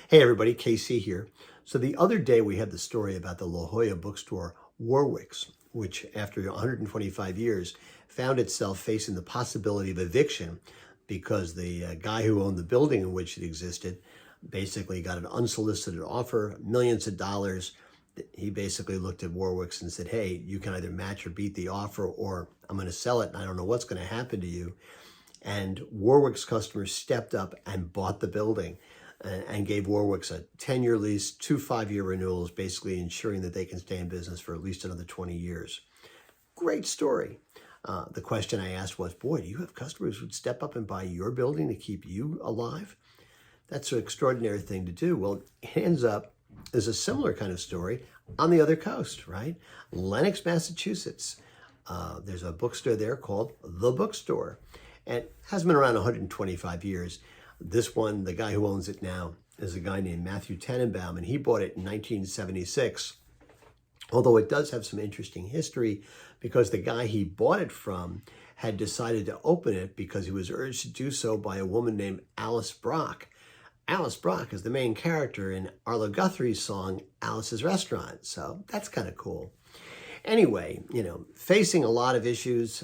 Hey everybody, KC here. So the other day we had the story about the La Jolla bookstore Warwick's, which after 125 years found itself facing the possibility of eviction because the guy who owned the building in which it existed basically got an unsolicited offer, millions of dollars. He basically looked at Warwick's and said, hey, you can either match or beat the offer, or I'm going to sell it and I don't know what's going to happen to you. And Warwick's customers stepped up and bought the building and gave Warwick's a 10-year lease, 2 5-year renewals, basically ensuring that they can stay in business for at least another 20 years. Great story. The question I asked was, boy, do you have customers who'd step up and buy your building to keep you alive? That's an extraordinary thing to do. Well, it ends up as a similar kind of story on the other coast, right? Lenox, Massachusetts. There's a bookstore there called The Bookstore, and it has been around 125 years. This one, the guy who owns it now, is a guy named Matthew Tenenbaum, and he bought it in 1976. Although it does have some interesting history because the guy he bought it from had decided to open it because he was urged to do so by a woman named Alice Brock. Alice Brock is the main character in Arlo Guthrie's song, Alice's Restaurant. So that's kind of cool. Anyway, facing a lot of issues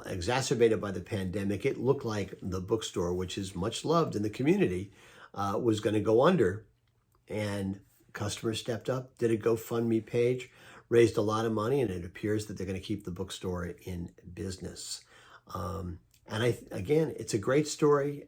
exacerbated by the pandemic, it looked like the bookstore, which is much loved in the community, was going to go under. And customers stepped up, did a GoFundMe page, raised a lot of money, and it appears that they're going to keep the bookstore in business. Again, it's a great story.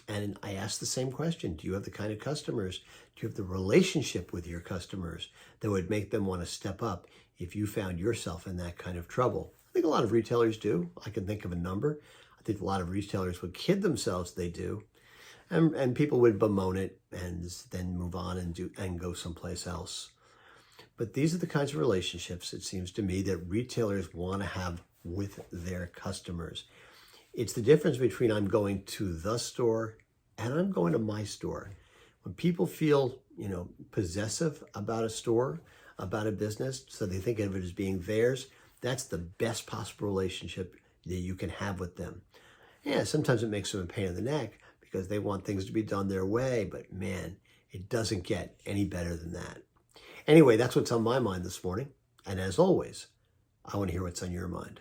And I asked the same question. Do you have the kind of customers, do you have the relationship with your customers that would make them want to step up if you found yourself in that kind of trouble? I think a lot of retailers do. I can think of a number. I think a lot of retailers would kid themselves they do. And people would bemoan it and then move on and go someplace else. But these are the kinds of relationships, it seems to me, that retailers want to have with their customers. It's the difference between I'm going to the store and I'm going to my store. When people feel, possessive about a store, about a business, so they think of it as being theirs, that's the best possible relationship that you can have with them. Yeah, sometimes it makes them a pain in the neck because they want things to be done their way, but man, it doesn't get any better than that. Anyway, that's what's on my mind this morning. And as always, I want to hear what's on your mind.